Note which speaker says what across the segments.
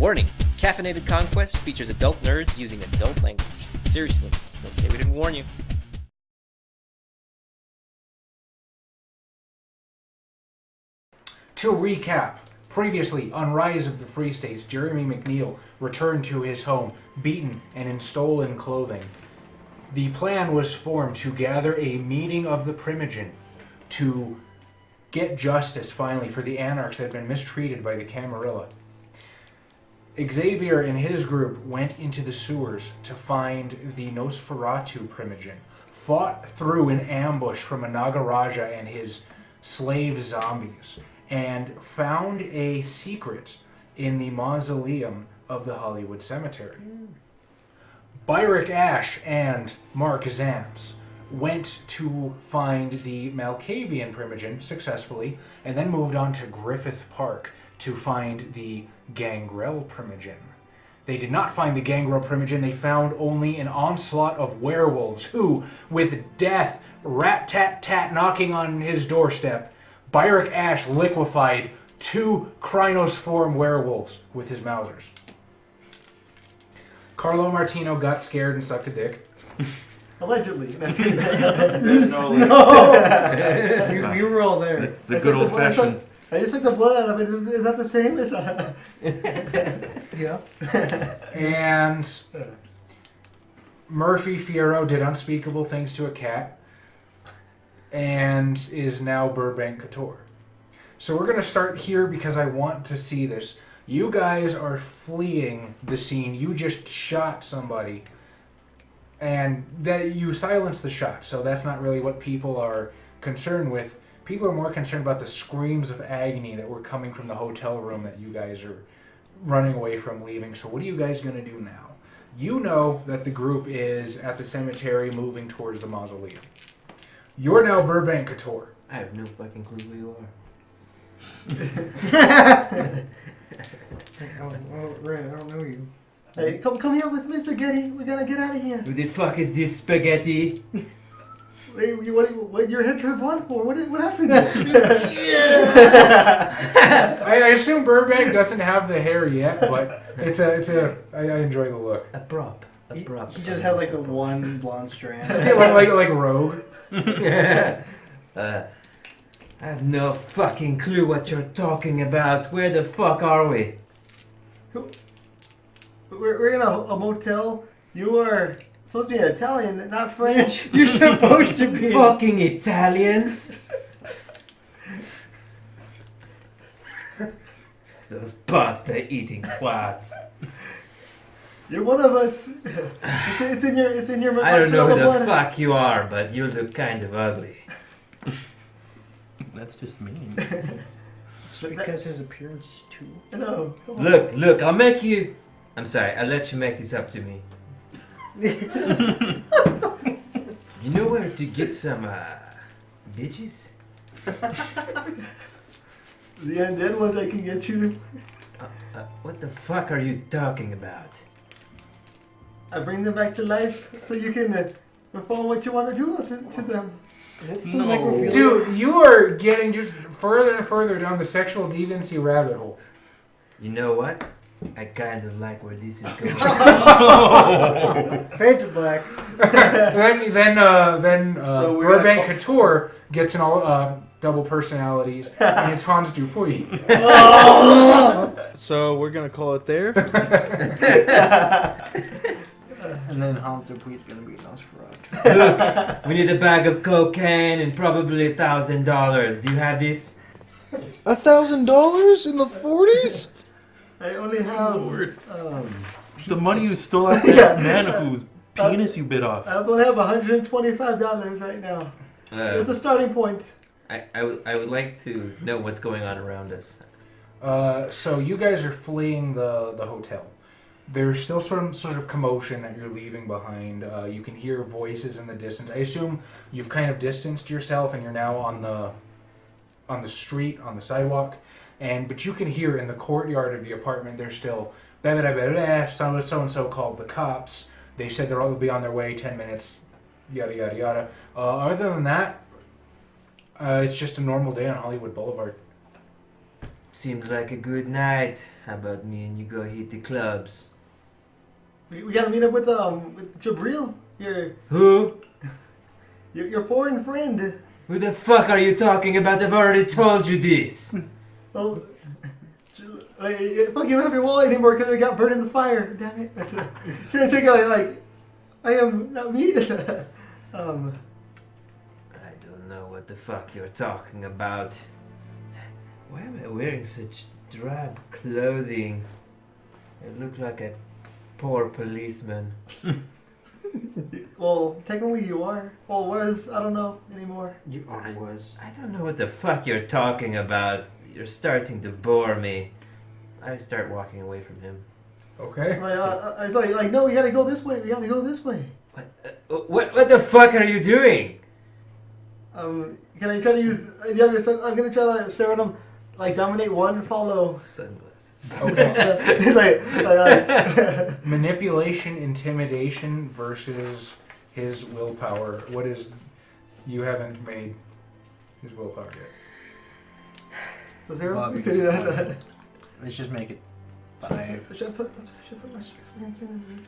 Speaker 1: Warning, Caffeinated Conquest features adult nerds using adult language. Seriously, don't say we didn't warn you.
Speaker 2: To recap, previously on Rise of the Free States, Jeremy McNeil returned to his home, beaten and in stolen clothing. The plan was formed to gather a meeting of the Primogen to get justice, finally, for the Anarchs that had been mistreated by the Camarilla. Xavier and his group went into the sewers to find the Nosferatu Primogen, fought through an ambush from a Nagaraja and his slave zombies, and found a secret in the mausoleum of the Hollywood Cemetery. Byrick Ash and Mark Zantz went to find the Malkavian Primogen successfully, and then moved on to Griffith Park to find the Gangrel Primogen. They did not find the Gangrel Primogen, they found only an onslaught of werewolves who, with death rat-tat-tat knocking on his doorstep, Byrick Ash liquefied 2 Krynos-form werewolves with his Mausers. Carlo Martino got scared and sucked a dick.
Speaker 3: Allegedly.
Speaker 4: No.
Speaker 3: You were all there.
Speaker 4: The good old fashioned.
Speaker 3: I just took the blood out of it. Is that the same? Yeah.
Speaker 2: And Murphy Fierro did unspeakable things to a cat and is now Burbank Couture. So we're going to start here because I want to see this. You guys are fleeing the scene. You just shot somebody. And that you silenced the shot, so that's not really what people are concerned with. People are more concerned about the screams of agony that were coming from the hotel room that you guys are running away from, leaving. So what are you guys going to do now? You know that the group is at the cemetery moving towards the mausoleum. You're now Burbank Couture.
Speaker 1: I have no fucking clue who you are.
Speaker 3: I don't know you. Hey, come here with me, Spaghetti. We gotta get out of here.
Speaker 1: Who the fuck is this spaghetti?
Speaker 3: Hey, what your head turned blonde for? What happened?
Speaker 2: I assume Burbank doesn't have the hair yet, but I enjoy the look.
Speaker 1: A prop.
Speaker 5: He just has like the one blonde strand.
Speaker 2: like Rogue.
Speaker 1: I have no fucking clue what you're talking about. Where the fuck are we?
Speaker 3: We're in a motel. You are supposed to be an Italian, not French.
Speaker 5: You're supposed to be.
Speaker 1: Fucking Italians! Those pasta-eating twats.
Speaker 3: You're one of us. It's in your.
Speaker 1: I don't know who the
Speaker 3: blood.
Speaker 1: fuck you are, but you look kind of ugly.
Speaker 4: That's just mean.
Speaker 5: It's because his appearance is too.
Speaker 3: No.
Speaker 1: Look, I'll make you... I'm sorry, I'll let you make this up to me. You know where to get some, bitches?
Speaker 3: The undead ones I can get you.
Speaker 1: What the fuck are you talking about?
Speaker 3: I bring them back to life so you can perform what you want to do to them.
Speaker 5: Is that still
Speaker 4: No.
Speaker 5: necrophilia?
Speaker 2: Dude, you are getting just further and further down the sexual deviancy rabbit hole.
Speaker 1: You know what? I kind of like where this is going.
Speaker 5: Fade to black.
Speaker 2: then
Speaker 4: So we're
Speaker 2: Burbank
Speaker 4: gonna
Speaker 2: Couture gets an all double personalities, and it's Hans Dupuy.
Speaker 6: So we're gonna call it there.
Speaker 5: And then Hans Dupuy's gonna be Nosferatu.
Speaker 1: Look, we need a bag of cocaine and probably $1,000. Do you have this?
Speaker 6: $1,000 in the 40s?
Speaker 3: I only have.
Speaker 4: The money you stole out that man whose penis you bit off.
Speaker 3: I only have $125 right now. It's a starting point.
Speaker 1: I would like to know what's going on around us.
Speaker 2: So you guys are fleeing the hotel. There's still sort of commotion that you're leaving behind. You can hear voices in the distance. I assume you've kind of distanced yourself and you're now on the street, on the sidewalk. But you can hear in the courtyard of the apartment, there's still so-and-so called the cops. They said they'll be on their way 10 minutes, yada, yada, yada. Other than that, it's just a normal day on Hollywood Boulevard.
Speaker 1: seems like a good night. How about me and you go hit the clubs?
Speaker 3: We gotta meet up with Jabril,
Speaker 1: Who?
Speaker 3: your foreign friend.
Speaker 1: Who the fuck are you talking about? I've already told you this.
Speaker 3: Well, fuck, you don't have your wallet anymore because it got burned in the fire. Damn it. Can I check out, like, I am not me?
Speaker 1: I don't know what the fuck you're talking about. Why am I wearing such drab clothing? I look like a poor policeman.
Speaker 3: Well, technically you are. Well, was, I don't know anymore.
Speaker 5: You was.
Speaker 1: I don't know what the fuck you're talking about. You're starting to bore me. I start walking away from him.
Speaker 2: Okay.
Speaker 3: It's like, no, we gotta go this way. We gotta go this way.
Speaker 1: What the fuck are you doing?
Speaker 3: Can I try to use the other? I'm gonna try to stare at him, like dominate one and follow.
Speaker 1: Sunglasses.
Speaker 2: Okay.
Speaker 3: like,
Speaker 2: Manipulation, intimidation versus his willpower. What is... You haven't made his willpower yet.
Speaker 3: so 0?
Speaker 5: Well, because- Let's just make it 5.
Speaker 3: Should I put my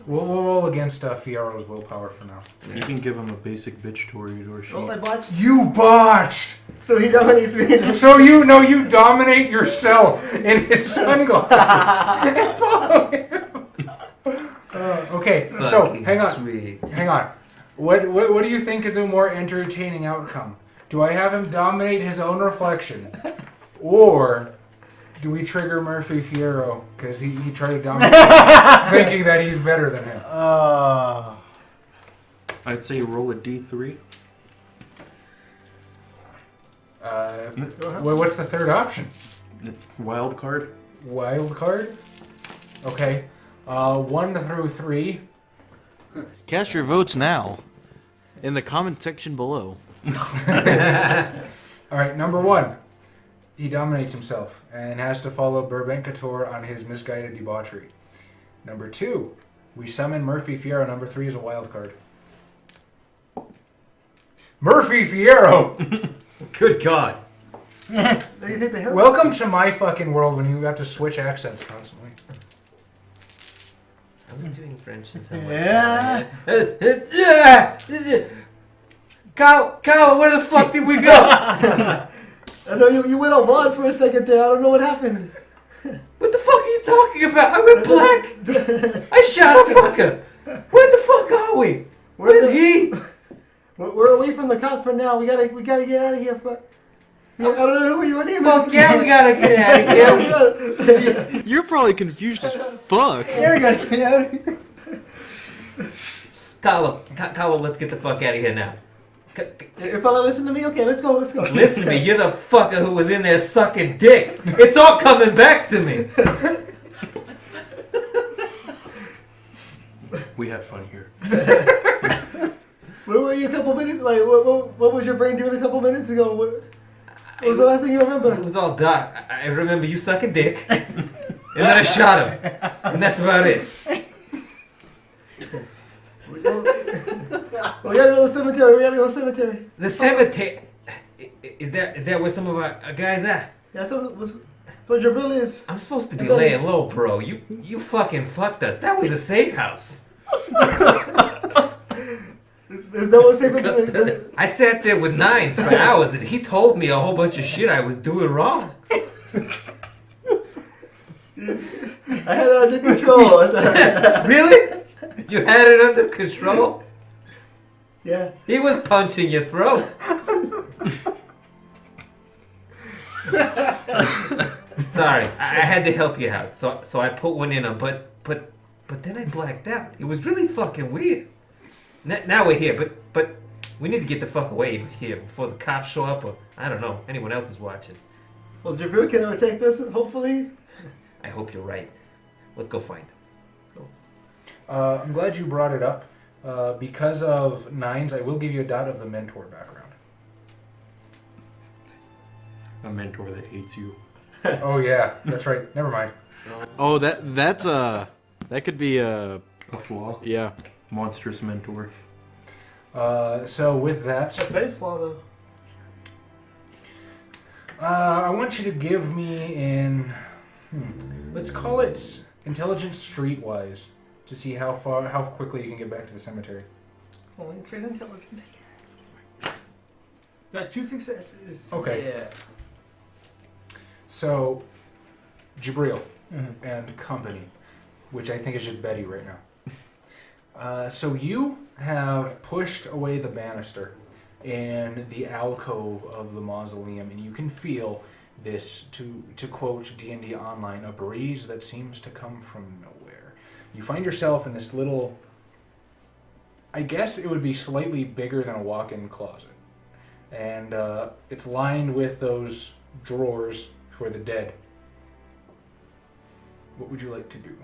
Speaker 2: We'll roll against Fiero's willpower for now.
Speaker 4: You can give him a basic bitch toreador sheet.
Speaker 3: Oh, I botched.
Speaker 2: You botched!
Speaker 3: So he dominates me.
Speaker 2: So you dominate yourself in his sunglasses and follow him. Okay, so
Speaker 1: Fucking
Speaker 2: hang on.
Speaker 1: Sweet.
Speaker 2: Hang on. What do you think is a more entertaining outcome? Do I have him dominate his own reflection? Or do we trigger Murphy Fiero because he tried to dominate him, thinking that he's better than him?
Speaker 4: I'd say roll a d3.
Speaker 2: What's the third option?
Speaker 4: Wild card.
Speaker 2: Wild card? Okay. 1 through 3.
Speaker 6: Cast your votes now in the comment section below.
Speaker 2: Alright, number 1. He dominates himself and has to follow Burbank Couture on his misguided debauchery. Number 2. We summon Murphy Fiero. Number 3 is a wild card. Murphy Fiero!
Speaker 1: Good God.
Speaker 3: Do you think they hurt?
Speaker 2: Welcome to my fucking world when you have to switch accents constantly.
Speaker 1: I was doing French and some
Speaker 5: Yeah.
Speaker 1: Kyle, where the fuck did we go?
Speaker 3: I know you went on blonde for a second there. I don't know what happened.
Speaker 1: What the fuck are you talking about? I went black. I shot a fucker. Where the fuck are we? Where's he?
Speaker 3: We're away from the cops for now. We gotta get out of here. I don't know who your name is.
Speaker 1: Fuck yeah, we gotta get out of here.
Speaker 6: You're probably confused as fuck.
Speaker 5: Yeah, we gotta get out of here.
Speaker 1: Kyle, let's get the fuck out of here now.
Speaker 3: Your fella, listen to me. Okay, let's go.
Speaker 1: Listen to me, you're the fucker who was in there sucking dick. It's all coming back to me.
Speaker 4: We have fun here.
Speaker 3: Where were you a couple minutes? Like, what was your brain doing a couple minutes ago? What was the last thing you
Speaker 1: It
Speaker 3: remember?
Speaker 1: was all dark. I remember you sucking dick, and then I shot him, and that's about it.
Speaker 3: We gotta go to the cemetery.
Speaker 1: The cemetery. Is that where some of our guys are?
Speaker 3: Yeah, so Jabril is.
Speaker 1: I'm supposed to be laying low, bro. You fucking fucked us. That was a safe house.
Speaker 3: There's no one safer than
Speaker 1: I sat there with 9s for hours, and he told me a whole bunch of shit I was doing wrong.
Speaker 3: I had it under control.
Speaker 1: Really? You had it under control?
Speaker 3: Yeah.
Speaker 1: He was punching your throat. Sorry, I had to help you out, so I put one in him, but then I blacked out. It was really fucking weird. Now we're here, but we need to get the fuck away here before the cops show up, or I don't know, anyone else is watching.
Speaker 3: Well, Jabril can overtake this, hopefully.
Speaker 1: I hope you're right. Let's go find him.
Speaker 2: I'm glad you brought it up. Because of 9s, I will give you a dot of the mentor background.
Speaker 4: A mentor that hates you.
Speaker 2: Oh yeah, that's right. Never mind.
Speaker 6: Oh, that could be a
Speaker 4: A flaw.
Speaker 6: yeah.
Speaker 4: Monstrous mentor.
Speaker 2: So with that,
Speaker 3: Base flaw, though.
Speaker 2: I want you to give me in. Let's call it intelligence streetwise to see how quickly you can get back to the cemetery.
Speaker 3: It's only straight intelligence here. Got 2 successes.
Speaker 2: Okay.
Speaker 3: Yeah.
Speaker 2: So, Jabril and company, which I think is just Betty right now. So you have pushed away the banister in the alcove of the mausoleum, and you can feel this, to quote D&D Online, a breeze that seems to come from nowhere. You find yourself in this little, I guess it would be slightly bigger than a walk-in closet. And it's lined with those drawers for the dead. What would you like to do?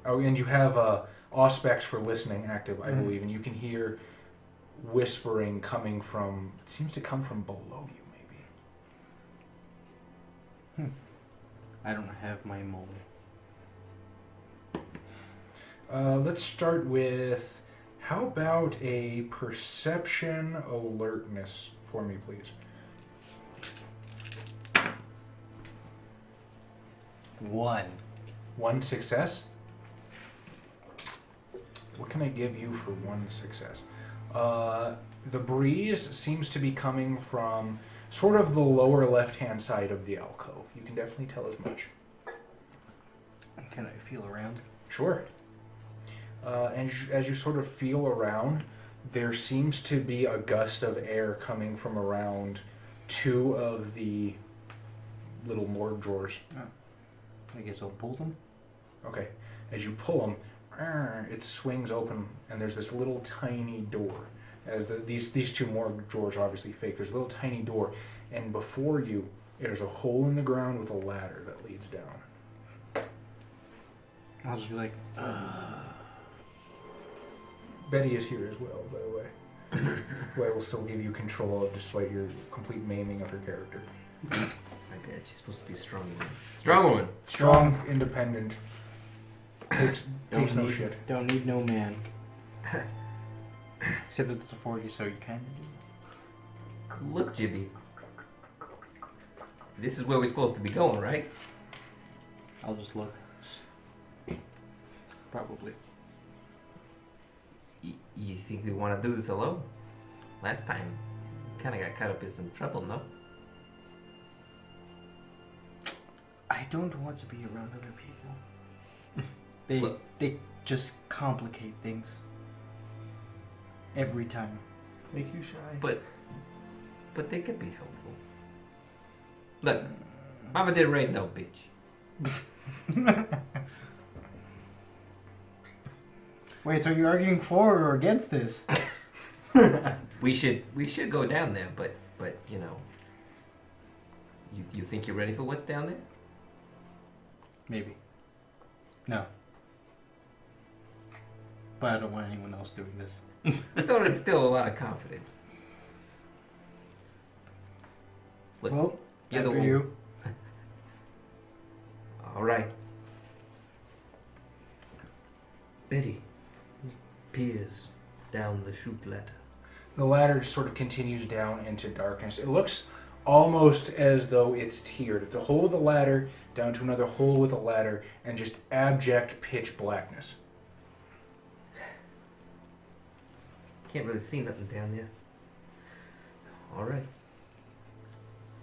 Speaker 2: Oh, and you have Auspex for listening active, I believe, and you can hear whispering coming from, it seems to come from below you, maybe.
Speaker 5: I don't have my moment.
Speaker 2: Let's start with, how about a perception alertness for me, please?
Speaker 5: 1.
Speaker 2: 1 success? What can I give you for 1 success? The breeze seems to be coming from sort of the lower left-hand side of the alcove. You can definitely tell as much.
Speaker 5: Can I feel around?
Speaker 2: Sure. And as you sort of feel around, there seems to be a gust of air coming from around 2 of the little morgue drawers.
Speaker 5: I guess I'll pull them.
Speaker 2: Okay. As you pull them, it swings open, and there's this little tiny door. As these 2 morgue drawers are obviously fake. There's a little tiny door, and before you, there's a hole in the ground with a ladder that leads down.
Speaker 5: I'll just be like,
Speaker 2: Betty is here as well, by the way. Who I will still give you control of despite your complete maiming of her character.
Speaker 1: My bad. She's supposed to be a strong woman. Strong woman.
Speaker 2: Strong, independent. Takes no shit.
Speaker 5: Don't need no man. Except it's the 40, so you can do.
Speaker 1: Look, Jibby. This is where we're supposed to be going, right?
Speaker 5: I'll just look. Probably.
Speaker 1: You think we want to do this alone? Last time, kind of got caught up in some trouble, no?
Speaker 5: I don't want to be around other people. They just complicate things. Every time.
Speaker 3: Make you shy.
Speaker 1: But they could be helpful. Look, Mama did raid no bitch.
Speaker 5: Wait, so you're arguing for or against this?
Speaker 1: We should go down there, but you know, you think you're ready for what's down there?
Speaker 5: Maybe. No. But I don't want anyone else doing this.
Speaker 1: I thought it's still a lot of confidence. Look,
Speaker 5: Well,
Speaker 1: you're the
Speaker 5: after
Speaker 1: one.
Speaker 5: you.
Speaker 1: All right. Betty peers down the chute ladder.
Speaker 2: The ladder just sort of continues down into darkness. It looks almost as though it's tiered. It's a hole with a ladder, down to another hole with a ladder, and just abject pitch blackness.
Speaker 1: Can't really see nothing down there. All right.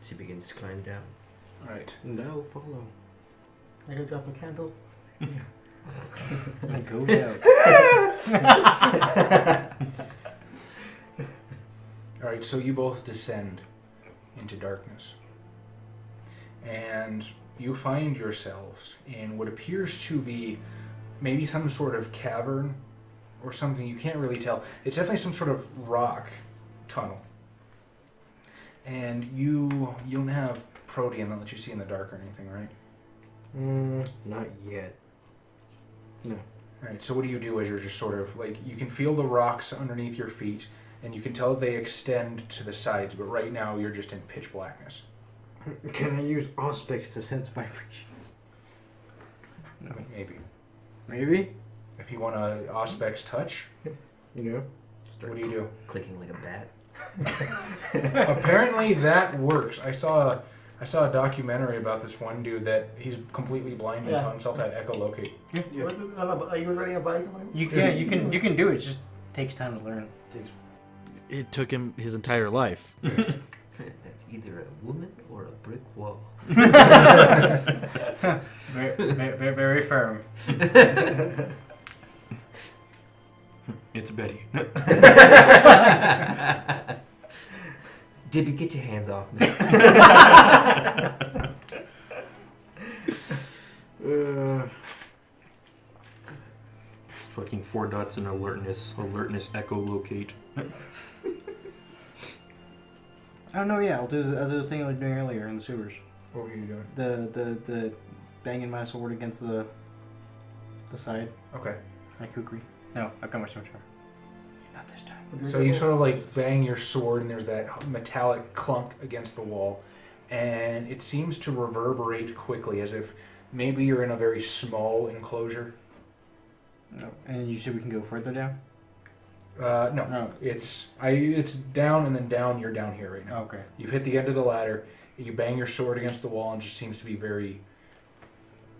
Speaker 1: She begins to climb down.
Speaker 2: Alright.
Speaker 5: And I'll follow.
Speaker 3: I go drop a candle.
Speaker 5: And go down.
Speaker 2: Alright, so you both descend into darkness. And you find yourselves in what appears to be maybe some sort of cavern or something. You can't really tell. It's definitely some sort of rock tunnel. And you don't have protean that lets you see in the dark or anything, right?
Speaker 5: Not yet. No.
Speaker 2: Alright, so what do you do as you're just sort of, like, you can feel the rocks underneath your feet, and you can tell they extend to the sides, but right now you're just in pitch blackness.
Speaker 5: Can I use Auspex to sense vibrations?
Speaker 2: No. Maybe.
Speaker 5: Maybe?
Speaker 2: If you want a Auspex touch,
Speaker 5: You know?
Speaker 2: what do you do?
Speaker 1: Clicking like a bat.
Speaker 2: Apparently that works. I saw I saw a documentary about this one dude that he's completely blind and
Speaker 3: Yeah.
Speaker 2: taught himself how to echolocate.
Speaker 3: He was riding a bike.
Speaker 5: You can do it. It just takes time to learn.
Speaker 6: It took him his entire life.
Speaker 1: That's either a woman or a brick wall.
Speaker 5: Very firm.
Speaker 4: It's Betty.
Speaker 1: Dibby, get your hands off me.
Speaker 4: It's fucking 4 dots in alertness echolocate.
Speaker 5: Oh no, yeah, I'll do the thing I was doing earlier in the sewers.
Speaker 2: What were you doing?
Speaker 5: The banging my sword against the side.
Speaker 2: Okay.
Speaker 5: My kukri. No, I've got my sword. Not this time.
Speaker 2: So you sort of like bang your sword, and there's that metallic clunk against the wall, and it seems to reverberate quickly, as if maybe you're in a very small enclosure.
Speaker 5: No. And you said we can go further down?
Speaker 2: No,
Speaker 5: Oh.
Speaker 2: it's down and then down. You're down here right now.
Speaker 5: Okay.
Speaker 2: You've hit the end of the ladder. You bang your sword against the wall, and it just seems to be very,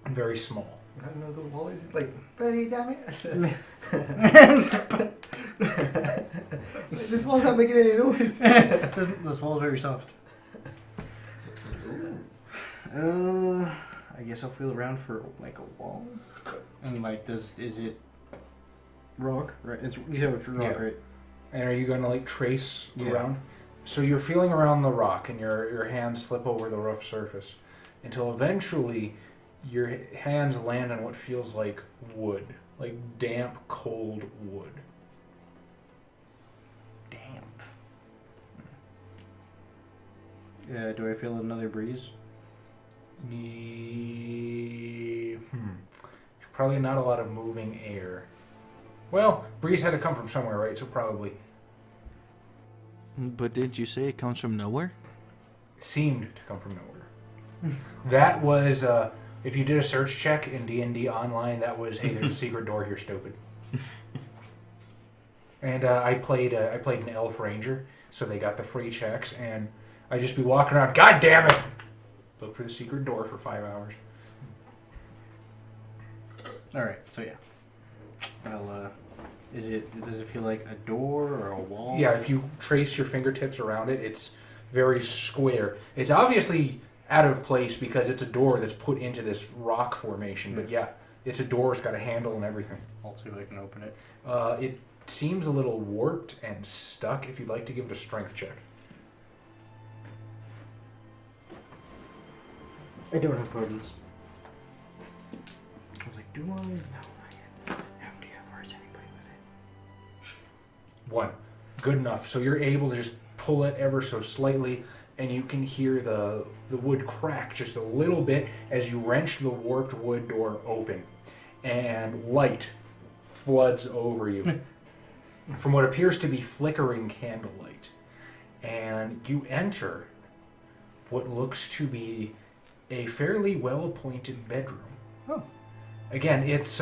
Speaker 2: very small.
Speaker 3: I don't know the wall is. He's like, Betty, damn it. This wall's not making any noise.
Speaker 5: This wall's very soft. I guess I'll feel around for like a wall. And like, is it rock? Right? You said it's rock,
Speaker 2: Yeah.
Speaker 5: right?
Speaker 2: And are you going to like trace
Speaker 5: Yeah.
Speaker 2: around? So you're feeling around the rock, and your hands slip over the rough surface, until eventually your hands land on what feels like wood, like damp, cold wood.
Speaker 5: Damp. Do I feel another breeze?
Speaker 2: Probably not a lot of moving air. Well, breeze had to come from somewhere, right? So probably
Speaker 6: But didn't you say it comes from nowhere?
Speaker 2: seemed to come from nowhere. That was, if you did a search check in D&D Online, that was, hey, there's a secret door here, stupid. And I played an elf ranger, so they got the free checks, and I'd just be walking around, God damn it! Look for the secret door for 5 hours.
Speaker 5: Alright, so yeah. Well, does it feel like a door or a wall?
Speaker 2: Yeah, if you trace your fingertips around it, it's very square. It's obviously out of place because it's a door that's put into this rock formation, but yeah, it's a door, it's got a handle and everything.
Speaker 5: I'll see if I can open it.
Speaker 2: It seems a little warped and stuck. If you'd like to give it a strength check.
Speaker 5: I don't have buttons. I was like, do I? No, not yet. How do you have words anybody with it?
Speaker 2: 1. Good enough. So you're able to just pull it ever so slightly, and you can hear the wood crack just a little bit as you wrench the warped wood door open, and light floods over you from what appears to be flickering candlelight, and you enter what looks to be a fairly well-appointed bedroom.
Speaker 5: Oh.
Speaker 2: Again, it's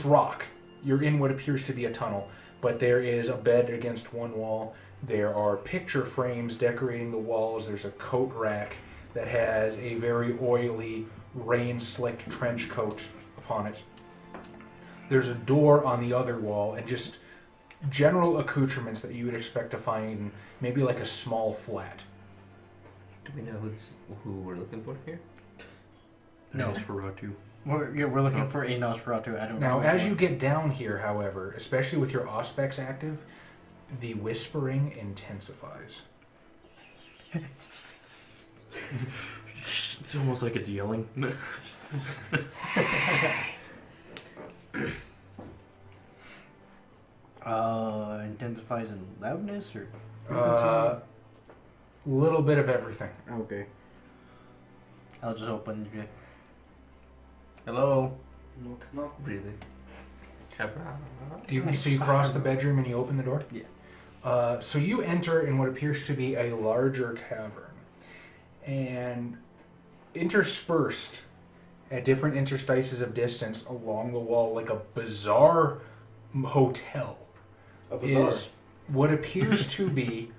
Speaker 2: rock. You're in what appears to be a tunnel, but there is a bed against one wall. There are picture frames decorating the walls. There's a coat rack that has a very oily, rain-slicked trench coat upon it. There's a door on the other wall, and just general accoutrements that you would expect to find in maybe like a small flat.
Speaker 1: Do we know who we're looking for here?
Speaker 5: No.
Speaker 4: Nosferatu.
Speaker 5: We're looking for a Nosferatu. I don't know.
Speaker 2: Now,
Speaker 5: which
Speaker 2: as
Speaker 5: one.
Speaker 2: you get down here, however, especially with your auspex active, the whispering intensifies.
Speaker 4: It's almost like it's yelling.
Speaker 5: Intensifies in loudness or
Speaker 2: Little bit of everything.
Speaker 5: okay. I'll just open it. Hello.
Speaker 3: Knock, knock.
Speaker 1: Really?
Speaker 2: So you cross the bedroom and you open the door?
Speaker 5: Yeah.
Speaker 2: So you enter in what appears to be a larger cavern. And interspersed at different interstices of distance along the wall, like a bizarre hotel,
Speaker 3: A bazaar.
Speaker 2: is what appears to be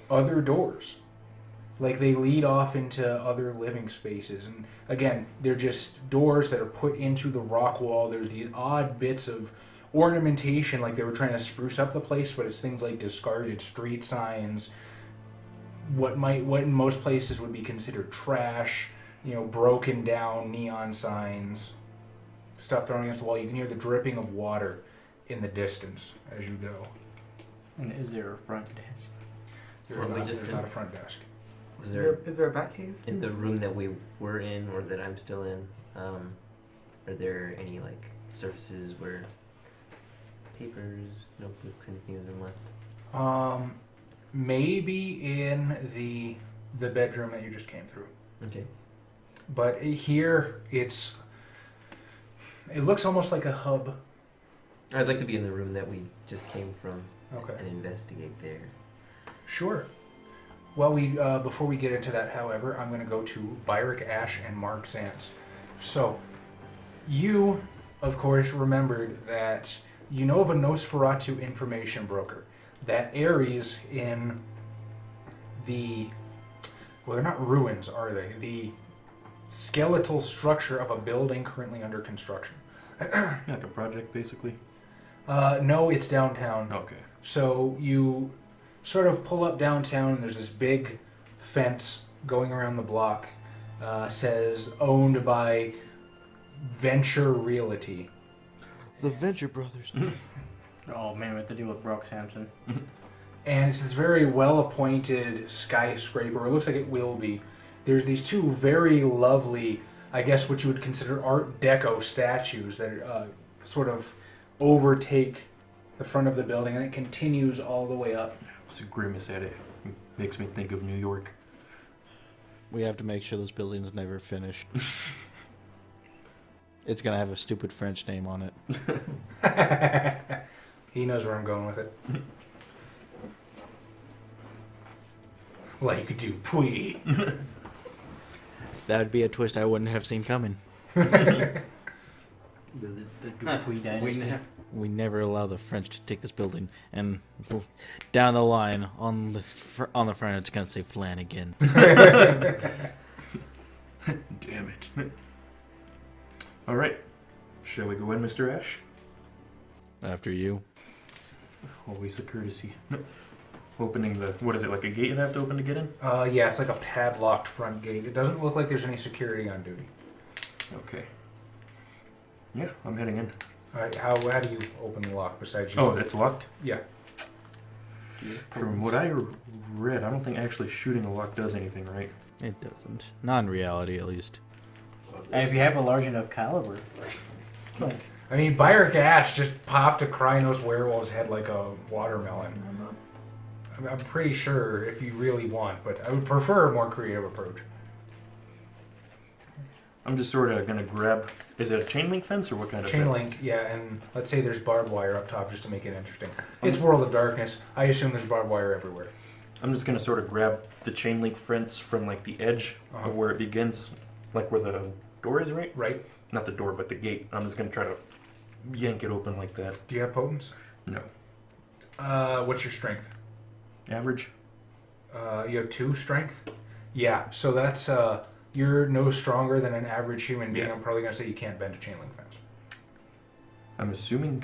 Speaker 2: other doors. Like they lead off into other living spaces, and again, they're just doors that are put into the rock wall. There's these odd bits of ornamentation, like they were trying to spruce up the place, but it's things like discarded street signs, what in most places would be considered trash, broken down neon signs, stuff thrown against the wall. You can hear the dripping of water in the distance as you go.
Speaker 5: And is there a front desk?
Speaker 2: There's not a front desk.
Speaker 1: Was there
Speaker 3: Is there a bat cave?
Speaker 1: in the room that we were in, or that I'm still in? Are there any like surfaces where papers, notebooks, anything has been left?
Speaker 2: Maybe in the bedroom that you just came through.
Speaker 1: Okay.
Speaker 2: But here it looks almost like a hub.
Speaker 1: I'd like to be in the room that we just came from
Speaker 2: Okay.
Speaker 1: and investigate there.
Speaker 2: Sure. Well, before we get into that, however, I'm going to go to Byrick Ash and Mark Zantz. So, you, of course, remembered that you know of a Nosferatu information broker. That Ares in the... Well, they're not ruins, are they? The skeletal structure of a building currently under construction.
Speaker 4: Like a project, basically.
Speaker 2: No, it's downtown.
Speaker 4: Okay.
Speaker 2: So you sort of pull up downtown, and there's this big fence going around the block. Says owned by Venture Realty.
Speaker 6: The Venture Brothers.
Speaker 5: Oh man, we have to deal with Brockhampton.
Speaker 2: And it's this very well-appointed skyscraper. It looks like it will be. There's these two very lovely, I guess what you would consider Art Deco statues that sort of overtake the front of the building, and it continues all the way up.
Speaker 4: Just a grimace at it. Makes me think of New York.
Speaker 6: We have to make sure this building's never finished. It's gonna have a stupid French name on it.
Speaker 2: He knows where I'm going with it. Like Dupuy.
Speaker 6: That would be a twist I wouldn't have seen coming.
Speaker 5: The Dupuy dynasty.
Speaker 6: We never allow the French to take this building. And down the line, on the front, it's gonna say Flanagan.
Speaker 4: Damn it. All right. Shall we go in, Mr. Ash?
Speaker 6: After you.
Speaker 4: Always the courtesy. Opening the... What is it, like a gate you have to open to get in?
Speaker 2: Yeah, it's like a padlocked front gate. It doesn't look like there's any security on duty.
Speaker 4: Okay. Yeah, I'm heading in.
Speaker 2: Alright, how do you open the lock besides just...
Speaker 4: Oh, it's locked?
Speaker 2: Yeah.
Speaker 4: From what I read, I don't think actually shooting a lock does anything, right?
Speaker 6: It doesn't. Not in reality, at least.
Speaker 5: And if you have a large enough caliber.
Speaker 2: I mean, Byrick Ash just popped a Krynos werewolf's head like a watermelon. I'm pretty sure if you really want, but I would prefer a more creative approach.
Speaker 4: I'm just sort of going to grab... Is it a chain link fence or what kind of
Speaker 2: Chain
Speaker 4: fence?
Speaker 2: link, yeah, and let's say there's barbed wire up top just to make it interesting. It's World of Darkness. I assume there's barbed wire everywhere.
Speaker 4: I'm just going to sort of grab the chain link fence from like the edge
Speaker 2: Uh-huh.
Speaker 4: of where it begins, like where the door is, right?
Speaker 2: Right?
Speaker 4: Not the door, but the gate. I'm just going to try to yank it open like that.
Speaker 2: Do you have potence?
Speaker 4: No.
Speaker 2: What's your strength?
Speaker 4: Average?
Speaker 2: You have 2 strength? Yeah, so that's, you're no stronger than an average human being.
Speaker 4: Yeah.
Speaker 2: I'm probably going to say you can't bend a chain link fence.
Speaker 4: I'm assuming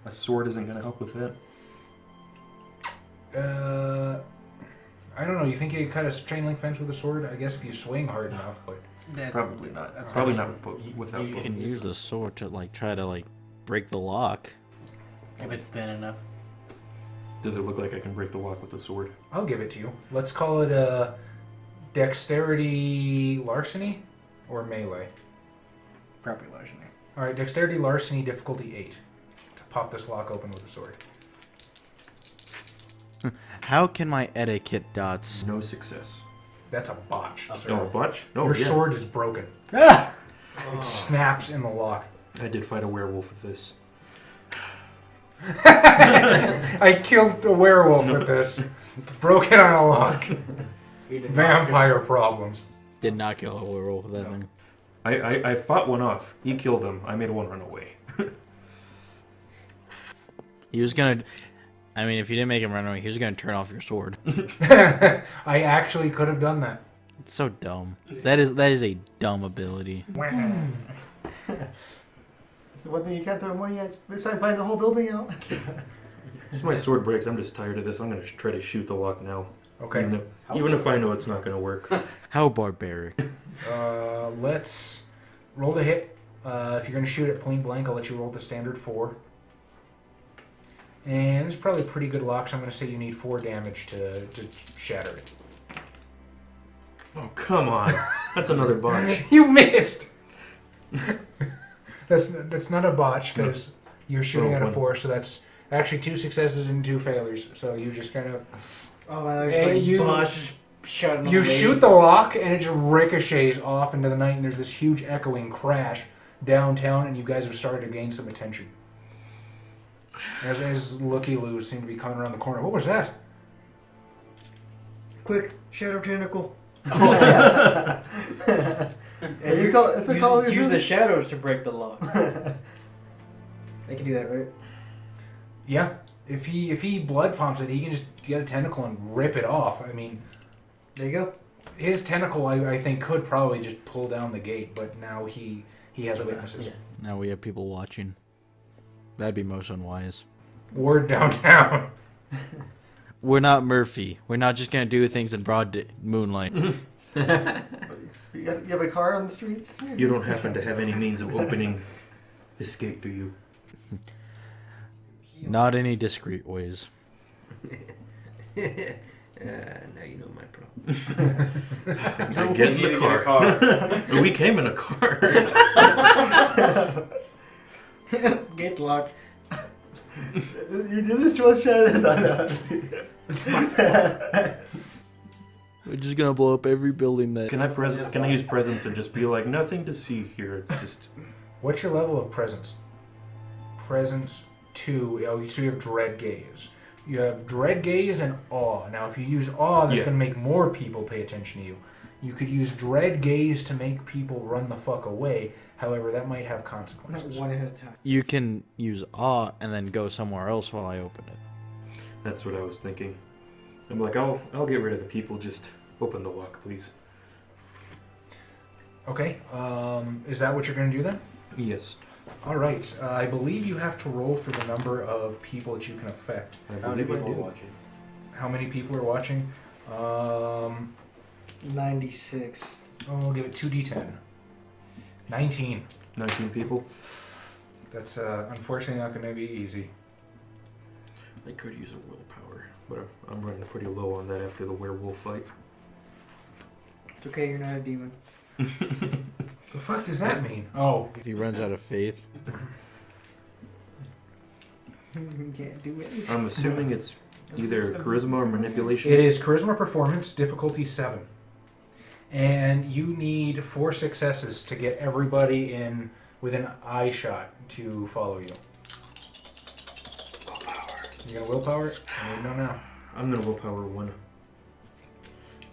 Speaker 4: a sword isn't going to help with that.
Speaker 2: I don't know. You think you could cut a chain link fence with a sword? I guess if you swing hard enough, but...
Speaker 4: Probably not.
Speaker 5: That's
Speaker 4: Probably
Speaker 5: fine.
Speaker 4: not without
Speaker 6: You can
Speaker 4: potence.
Speaker 6: use a sword to try to break the lock.
Speaker 5: If it's thin enough.
Speaker 4: Does it look like I can break the lock with the sword?
Speaker 2: I'll give it to you. Let's call it a dexterity larceny or melee.
Speaker 5: Probably larceny.
Speaker 2: All right, dexterity larceny, difficulty 8. To pop this lock open with a sword.
Speaker 6: How can my etiquette dots...
Speaker 4: No success.
Speaker 2: That's a botch. sir.
Speaker 4: No, a botch? No,
Speaker 2: Your
Speaker 4: yeah.
Speaker 2: sword is broken.
Speaker 5: Ah!
Speaker 2: It snaps in the lock.
Speaker 4: I did fight a werewolf with this.
Speaker 2: I killed a werewolf with this. Broke it on a lock. Vampire problems.
Speaker 6: Did not kill a werewolf with that
Speaker 2: No.
Speaker 6: thing.
Speaker 4: I fought one off. He killed him. I made one run away.
Speaker 6: He was gonna... I mean, if you didn't make him run away, he was gonna turn off your sword.
Speaker 2: I actually could have done that.
Speaker 6: It's so dumb. That is a dumb ability.
Speaker 3: It's the one thing you can't throw money at besides buying the whole building out.
Speaker 4: If my sword breaks, I'm just tired of this. I'm gonna try to shoot the lock now.
Speaker 2: Okay.
Speaker 4: Even if I know it's not gonna work.
Speaker 6: How barbaric.
Speaker 2: Let's roll the hit. If you're going to shoot at point blank, I'll let you roll the standard 4. And this is probably a pretty good lock, so I'm going to say you need 4 damage to shatter it.
Speaker 4: Oh, come on. That's another botch.
Speaker 2: You missed! That's not a botch, because you're shooting at a 4, so that's actually 2 successes and 2 failures. So you just kind of...
Speaker 5: Oh, I
Speaker 2: Hey, you-
Speaker 5: shot
Speaker 2: You shoot the lock, and it just ricochets off into the night, and there's this huge echoing crash downtown, and you guys have started to gain some attention. As Looky-loos seem to be coming around the corner. What was that?
Speaker 5: Quick, shadow tentacle.
Speaker 3: Oh, yeah.
Speaker 5: And
Speaker 3: It's a Call of Duty
Speaker 5: use the
Speaker 3: movie.
Speaker 5: shadows to break the lock. I can do that, right?
Speaker 2: Yeah. If he blood pumps it, he can just get a tentacle and rip it off. I mean,
Speaker 5: There you go.
Speaker 2: his tentacle, I think, could probably just pull down the gate, but now he has witnesses.
Speaker 6: Now we have people watching. That'd be most unwise.
Speaker 2: Word downtown.
Speaker 6: We're not Murphy. We're not just gonna do things in broad moonlight.
Speaker 3: You have a car on the streets?
Speaker 4: You don't happen to have any means of opening this gate, do you?
Speaker 6: Not any discreet ways.
Speaker 1: Now you know my problem.
Speaker 4: Get in the car. We came in a car.
Speaker 5: Gate's locked.
Speaker 3: You did this to us, Shannon?
Speaker 6: We're just gonna blow up every building that.
Speaker 4: Can I use presence and just be like, nothing to see here? It's just.
Speaker 2: What's your level of presence? Presence 2. Oh, so you have dread gaze. You have dread gaze and awe. Now, if you use awe, that's
Speaker 4: Yeah.
Speaker 2: going to make more people pay attention to you. You could use dread gaze to make people run the fuck away. However, that might have consequences.
Speaker 5: One at a time.
Speaker 6: You can use awe and then go somewhere else while I open it.
Speaker 4: That's what I was thinking. I'm like, I'll get rid of the people. Just open the lock, please.
Speaker 2: Okay. Is that what you're going to do then?
Speaker 4: Yes.
Speaker 2: All right. I believe you have to roll for the number of people that you can affect.
Speaker 4: I
Speaker 5: How many
Speaker 4: believe I
Speaker 5: people
Speaker 4: do.
Speaker 5: are watching?
Speaker 2: How many people are watching?
Speaker 5: 96.
Speaker 2: I'll give it 2d10. 19.
Speaker 4: 19 people.
Speaker 2: That's unfortunately not going to be easy.
Speaker 4: I could use a willpower, but I'm running pretty low on that after the werewolf fight.
Speaker 5: It's okay, you're not a demon.
Speaker 2: The fuck does that mean? Oh,
Speaker 6: If he runs out of faith.
Speaker 5: You can't do it.
Speaker 4: I'm assuming it's either charisma or manipulation.
Speaker 2: it is charisma performance, difficulty 7. And you need 4 successes to get everybody in within eye shot to follow you.
Speaker 4: Willpower.
Speaker 2: You gonna willpower it? I need to know now.
Speaker 4: I'm gonna willpower 1.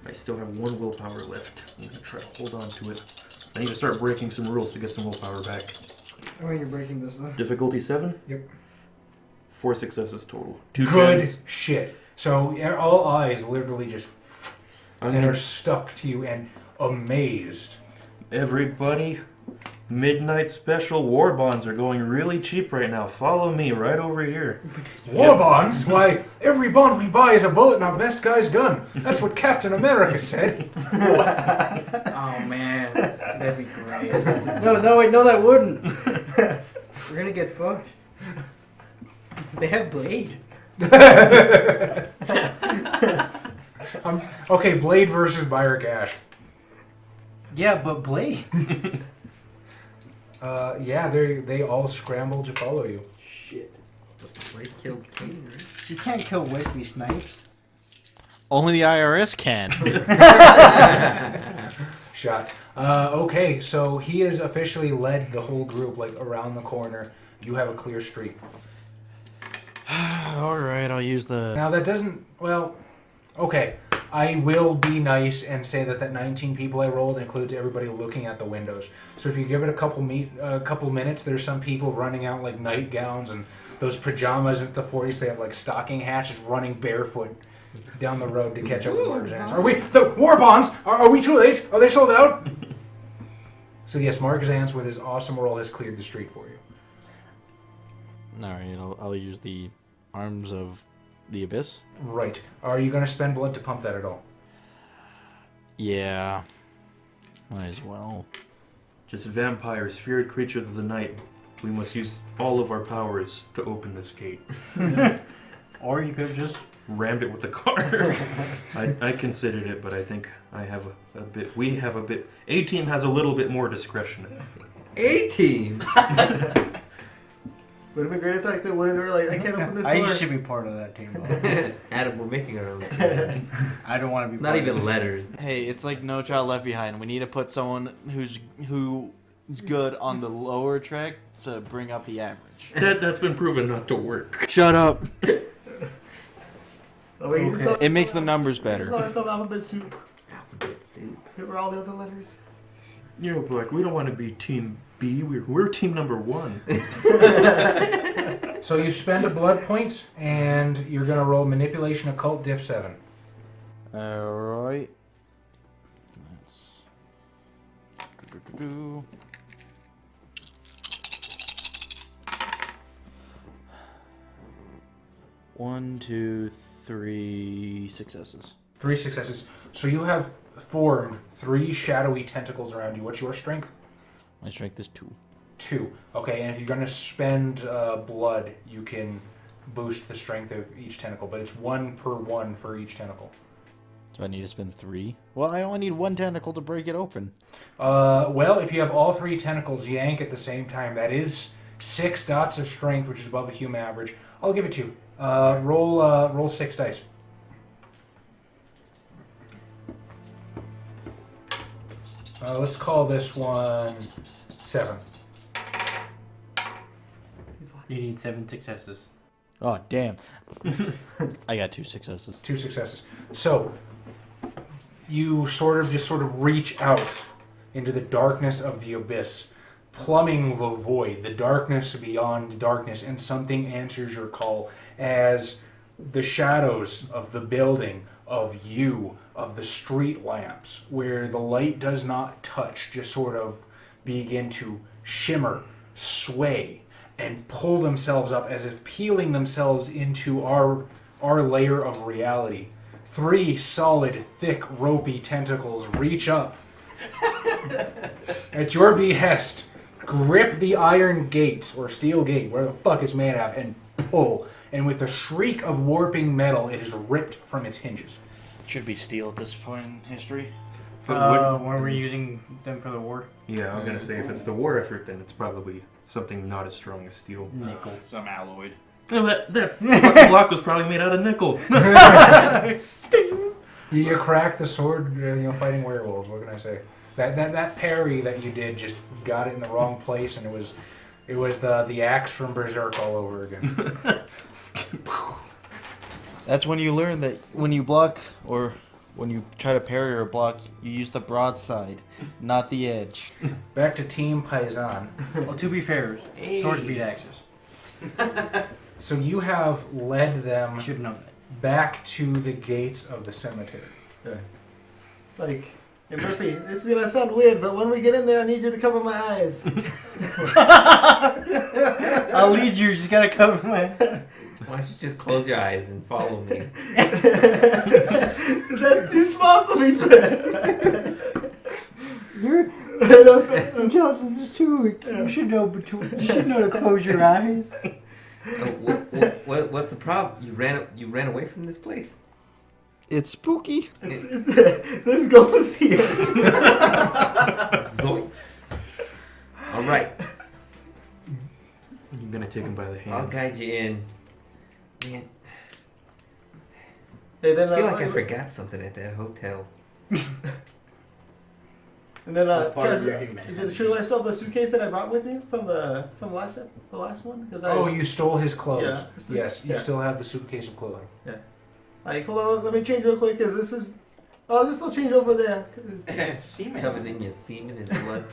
Speaker 4: I still have 1 willpower left. I'm gonna try to hold on to it. I need to start breaking some rules to get some willpower back.
Speaker 5: Oh, you're breaking this though.
Speaker 4: Difficulty 7?
Speaker 2: Yep.
Speaker 4: 4 successes total. 2
Speaker 2: Good
Speaker 4: tens.
Speaker 2: shit. So all eyes literally just
Speaker 4: I'm
Speaker 2: and are
Speaker 4: gonna,
Speaker 2: stuck to you and amazed.
Speaker 4: everybody, midnight special war bonds are going really cheap right now. Follow me right over here.
Speaker 2: War bonds? Why, every bond we buy is a bullet in our best guy's gun. That's what Captain America said.
Speaker 5: Oh man, that'd be great. No, wait, no, that wouldn't. We're gonna get fucked. They have Blade.
Speaker 2: Okay, Blade versus Buyer Gash.
Speaker 5: Yeah, but Blade.
Speaker 2: Yeah, they all scramble to follow you.
Speaker 5: Shit.
Speaker 1: Blade killed King, right?
Speaker 5: You can't kill Wesley Snipes.
Speaker 6: Only the IRS can.
Speaker 2: Shots. Okay, so he has officially led the whole group like around the corner. You have a clear street.
Speaker 6: Alright, I'll use the...
Speaker 2: Now that doesn't, well, okay. I will be nice and say that 19 people I rolled includes everybody looking at the windows. So if you give it a couple minutes, there's some people running out like nightgowns and those pajamas at the 40s. They have like stocking hats, just running barefoot down the road to catch up with Margazans. Are we the war bonds? Are we too late? Are they sold out? So yes, Margazans with his awesome roll has cleared the street for you.
Speaker 6: Alright, I'll use the Arms of the Abyss.
Speaker 2: Right. Are you going to spend blood to pump that at all?
Speaker 6: Yeah. Might as well.
Speaker 4: Just vampires, feared creatures of the night. We must use all of our powers to open this gate.
Speaker 5: Or you could have just...
Speaker 4: Rammed it with the car. I considered it, but I think I have a bit... We have a bit... A-Team has a little bit more discretion.
Speaker 1: A-Team?
Speaker 3: Would have been great if like the wooden door, like, I can't open this door.
Speaker 5: I should be part of that team. Though.
Speaker 1: Adam, we're making our own.
Speaker 5: I don't want to be
Speaker 1: Not
Speaker 5: part
Speaker 1: even
Speaker 5: of it.
Speaker 1: letters.
Speaker 6: Hey, it's like No Child Left Behind. We need to put someone who's good on the lower track to bring up the average.
Speaker 4: That's been proven not to work.
Speaker 6: Shut up.
Speaker 3: Oh, wait,
Speaker 5: Okay.
Speaker 6: It makes the numbers better.
Speaker 3: Some alphabet soup.
Speaker 1: Alphabet soup.
Speaker 3: Here were all the other letters.
Speaker 4: You know, Black, we don't want to be Team B. We're team number 1.
Speaker 2: So you spend a blood point, and you're going to roll Manipulation Occult Diff 7.
Speaker 6: Alright. Let's... 1, 2, 3 successes.
Speaker 2: 3 successes. So you have formed 3 shadowy tentacles around you. What's your strength?
Speaker 6: My strength is 2.
Speaker 2: 2. Okay, and if you're going to spend blood, you can boost the strength of each tentacle, but it's 1 per 1 for each tentacle.
Speaker 6: So I need to spend 3? Well, I only need 1 tentacle to break it open.
Speaker 2: Well, if you have all 3 tentacles yank at the same time, that is 6 dots of strength, which is above a human average. I'll give it to you. Roll 6 dice. Let's call this one 7.
Speaker 5: You need 7 successes.
Speaker 6: Oh, damn. I got 2 successes.
Speaker 2: 2 successes. So, you sort of reach out into the darkness of the abyss, plumbing the void, the darkness beyond darkness, and something answers your call as the shadows of the building, of you, of the street lamps, where the light does not touch, just sort of begin to shimmer, sway, and pull themselves up as if peeling themselves into our layer of reality. 3 solid, thick, ropey tentacles reach up at your behest, grip the iron gate, or steel gate, where the fuck it's made of, and pull. And with a shriek of warping metal, it is ripped from its hinges.
Speaker 6: Should be steel at this point in history.
Speaker 4: For the wood-
Speaker 5: When we're using them for the war?
Speaker 4: Yeah, I was gonna say if it's the war effort, then it's probably something not as strong as steel.
Speaker 5: Nickel.
Speaker 6: Some alloyed.
Speaker 4: No, that fucking block was probably made out of nickel.
Speaker 2: You cracked the sword, fighting werewolves. What can I say? That parry that you did just got it in the wrong place, and it was the axe from Berserk all over again.
Speaker 6: That's when you learn that when you block or when you try to parry or block, you use the broadside, not the edge.
Speaker 2: Back to Team Paisan.
Speaker 5: Well, to be fair,
Speaker 1: Hey.
Speaker 5: swords beat axes.
Speaker 2: So you have led them
Speaker 5: You should know that.
Speaker 2: back to the gates of the cemetery.
Speaker 3: Like, hey Murphy, this is gonna sound weird, but when we get in there, I need you to cover my eyes.
Speaker 5: I'll lead you, just gotta cover my...
Speaker 1: Why don't you just close your eyes and follow me?
Speaker 3: That's too small for me, Fred.
Speaker 5: Your intelligence is too weak. You should know to close your eyes.
Speaker 1: What's the problem? You ran away from this place.
Speaker 6: It's spooky.
Speaker 3: Let's go see it.
Speaker 1: Zoinks! All right,
Speaker 4: You're gonna take him by the
Speaker 1: I'll
Speaker 4: hand.
Speaker 1: guide you in. Man,
Speaker 3: Hey, then,
Speaker 1: I feel like I forgot something at that hotel.
Speaker 3: And then,
Speaker 5: Part of
Speaker 3: Chaz,
Speaker 5: your human
Speaker 3: is it true I still have the suitcase that I brought with me from the last one? Cause
Speaker 2: Oh, you stole his clothes.
Speaker 3: Yeah.
Speaker 2: Yes, you
Speaker 3: Yeah.
Speaker 2: still have the suitcase of clothing.
Speaker 3: Like, hold on, let me change real quick, because this is Oh, just a little change over there.
Speaker 5: Semen.
Speaker 1: Covered in your semen and blood.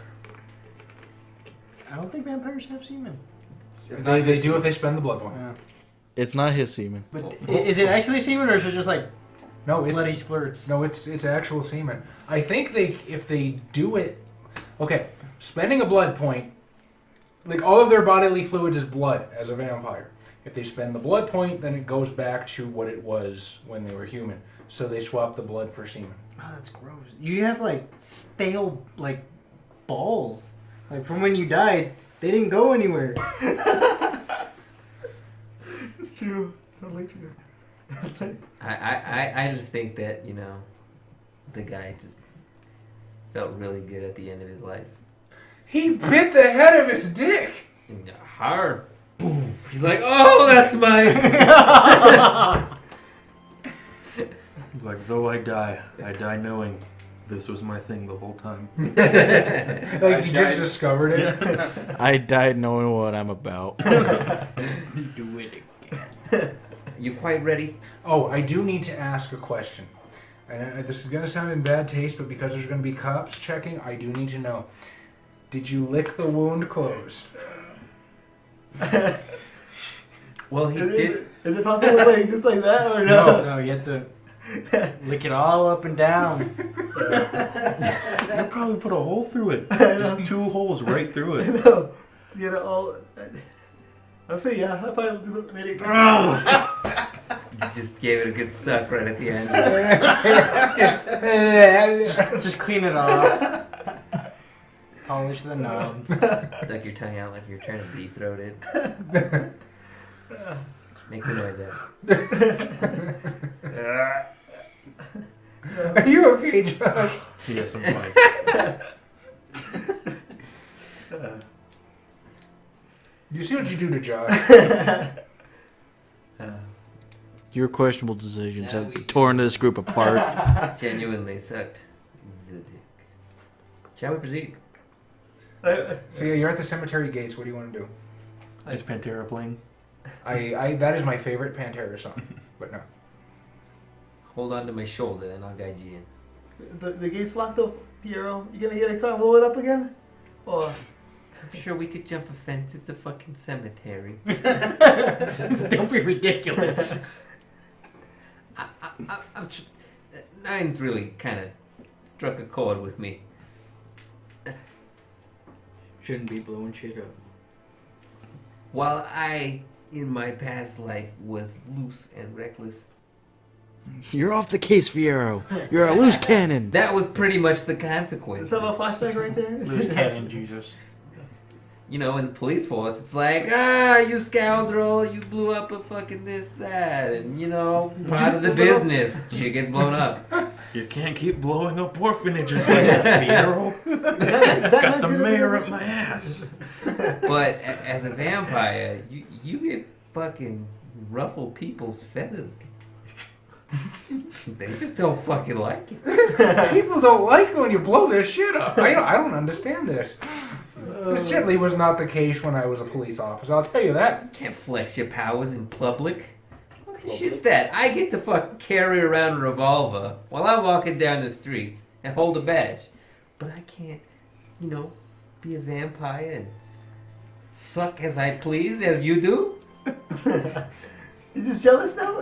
Speaker 5: I don't think vampires have semen.
Speaker 2: They do if they spend the blood point.
Speaker 5: Yeah.
Speaker 6: It's not his semen.
Speaker 5: But is it actually semen or is it just like
Speaker 2: No,
Speaker 5: bloody
Speaker 2: it's
Speaker 5: splurts?
Speaker 2: no, it's actual semen. I think if they do it, okay, spending a blood point, like all of their bodily fluids is blood as a vampire. If they spend the blood point, then it goes back to what it was when they were human. So they swap the blood for semen.
Speaker 5: Oh, that's gross. You have like stale like balls. Like from when you died, they didn't go anywhere.
Speaker 3: It's true. Totally true. That's right.
Speaker 1: I just think that, the guy just felt really good at the end of his life.
Speaker 2: He bit the head of his dick.
Speaker 1: And hard. Boom. He's like, oh, that's my...
Speaker 4: Like, though I die knowing this was my thing the whole time.
Speaker 2: Like he just discovered it.
Speaker 6: I died knowing what I'm about.
Speaker 5: Do it again.
Speaker 1: You quite ready?
Speaker 2: Oh, I do need to ask a question. And this is going to sound in bad taste, but because there's going to be cops checking, I do need to know. Did you lick the wound closed?
Speaker 1: Well, he did.
Speaker 3: Is it possible to play just like that or no?
Speaker 5: No, you have to lick it all up and down.
Speaker 4: I'll probably put a hole through it. Just 2 holes right through it.
Speaker 3: No. All. I'm saying, yeah, I probably made it.
Speaker 1: You just gave it a good suck right at the end.
Speaker 5: Just clean it off. Polish the knob.
Speaker 1: Stuck your tongue out like you're trying to deep throat it. Make the noise out.
Speaker 2: Are you okay, Josh?
Speaker 4: Yes, I'm fine.
Speaker 2: You see what you do to Josh?
Speaker 6: Your questionable decisions
Speaker 1: Now
Speaker 6: have
Speaker 1: we-
Speaker 6: torn this group apart.
Speaker 1: Genuinely sucked the dick. Shall we proceed?
Speaker 2: So yeah, you're at the cemetery gates. What do you want to do?
Speaker 4: Is Pantera playing?
Speaker 2: I that is my favorite Pantera song. But no.
Speaker 1: Hold on to my shoulder and I'll guide you in.
Speaker 3: The gate's locked up, Piero. You gonna get a car and roll it up again? Or
Speaker 1: I'm sure we could jump a fence. It's a fucking cemetery.
Speaker 5: Don't be ridiculous.
Speaker 1: I'm Nine's really kind of struck a chord with me.
Speaker 5: Shouldn't be blowing shit up.
Speaker 1: While I, in my past life, was loose and reckless,
Speaker 6: You're off the case, Fiero. You're a loose cannon.
Speaker 1: that was pretty much the consequence.
Speaker 3: is that a flashback right there?
Speaker 5: Loose cannon, Jesus.
Speaker 1: In the police force, it's like, you scoundrel, you blew up a fucking this, that, and, part of the business. Shit gets blown up.
Speaker 4: You can't keep blowing up orphanages like this, Piero. Got the mayor up my ass.
Speaker 1: But as a vampire, you get fucking ruffle people's feathers. They just don't fucking like it.
Speaker 2: People don't like it when you blow their shit up. I don't understand this. This certainly was not the case when I was a police officer. I'll tell you that.
Speaker 1: You can't flex your powers in public. What the shit's that? I get to fucking carry around a revolver while I'm walking down the streets and hold a badge. But I can't, be a vampire and suck as I please as you do?
Speaker 3: You just jealous now?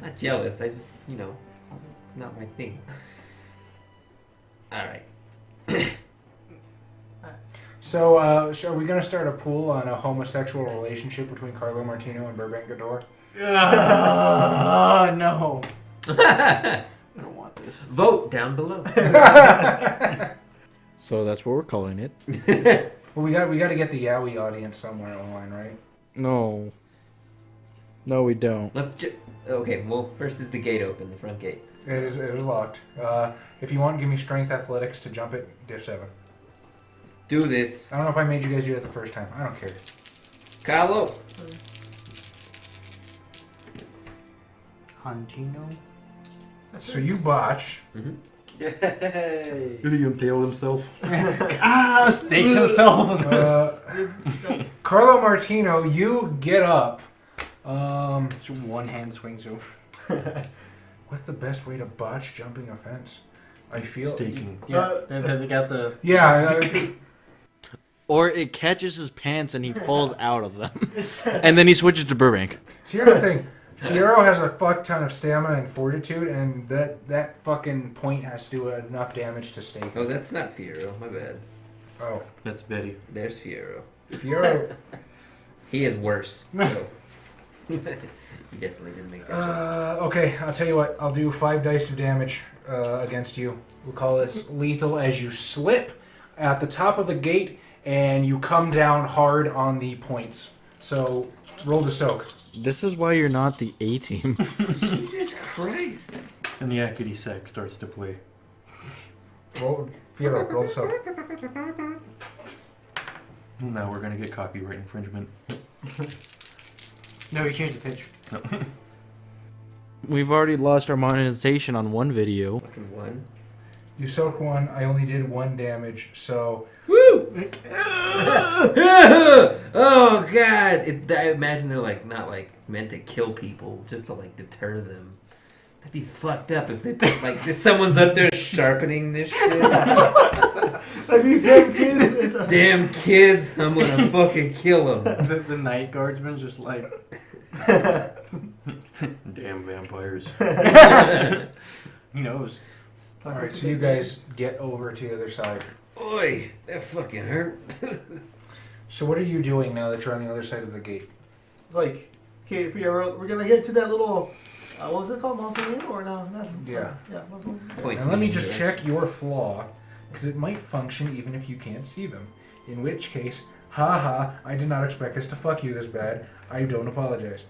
Speaker 1: Not jealous. I just, not my thing. Alright.
Speaker 2: So are we gonna start a pool on a homosexual relationship between Carlo Martino and Burbank Gador?
Speaker 5: No. I don't want this.
Speaker 1: Vote down below.
Speaker 6: So that's what we're calling it.
Speaker 2: Well, we got to get the Yowie audience somewhere online, right?
Speaker 6: No. No, we don't.
Speaker 1: Okay, well, first is the gate open, the front gate.
Speaker 2: It is locked. If you want, give me strength athletics to jump it. Diff 7.
Speaker 1: Do this.
Speaker 2: I don't know if I made you guys do it the first time. I don't care.
Speaker 1: Carlo.
Speaker 5: Hantino?
Speaker 2: So you botch.
Speaker 1: Mm-hmm.
Speaker 5: Yay!
Speaker 4: Did he impale himself?
Speaker 5: Stakes himself.
Speaker 2: Carlo Martino, you get up.
Speaker 5: Just one hand swings over.
Speaker 2: What's the best way to botch jumping a fence? I feel.
Speaker 4: Staking.
Speaker 5: Yeah, they got the.
Speaker 2: Yeah.
Speaker 6: Or it catches his pants and he falls out of them. And then he switches to Burbank.
Speaker 2: See, here's the thing. Fiero has a fuck ton of stamina and fortitude, and that fucking point has to do enough damage to stake.
Speaker 1: Oh, that's not Fiero. My bad.
Speaker 2: Oh.
Speaker 4: That's Betty.
Speaker 1: There's Fiero.
Speaker 2: Fiero.
Speaker 1: He is worse. So. He definitely didn't make that jump.
Speaker 2: Okay, I'll tell you what. I'll do 5 dice of damage against you. We'll call this lethal as you slip at the top of the gate and you come down hard on the points. So, roll to soak.
Speaker 6: This is why you're not the A team.
Speaker 1: Jesus Christ.
Speaker 4: And the yakety sack starts to play.
Speaker 2: Roll to soak.
Speaker 4: Now we're gonna get copyright infringement.
Speaker 5: No, you changed the pitch.
Speaker 4: No.
Speaker 6: We've already lost our monetization on one video.
Speaker 1: Fucking one.
Speaker 2: You soak 1. I only did 1 damage, so...
Speaker 1: Woo! Oh god! I imagine they're like not like meant to kill people, just to like deter them. That'd be fucked up if they like someone's up there sharpening this shit.
Speaker 3: Like these damn kids.
Speaker 1: Damn kids! I'm gonna fucking kill them.
Speaker 5: The night guardsman's just like.
Speaker 4: Damn vampires.
Speaker 5: He knows.
Speaker 2: Alright, so you guys get over to the other side.
Speaker 1: Oi, that fucking hurt.
Speaker 2: So what are you doing now that you're on the other side of the gate?
Speaker 3: Like, okay, we're gonna get to that little. What was it called? Mausoleum or no? Not.
Speaker 2: Yeah.
Speaker 3: Yeah, mausoleum.
Speaker 1: Point
Speaker 2: And let me
Speaker 1: me,
Speaker 2: just
Speaker 1: bitch.
Speaker 2: check your flaw, because it might function even if you can't see them. In which case, haha, I did not expect this to fuck you this bad. I don't apologize.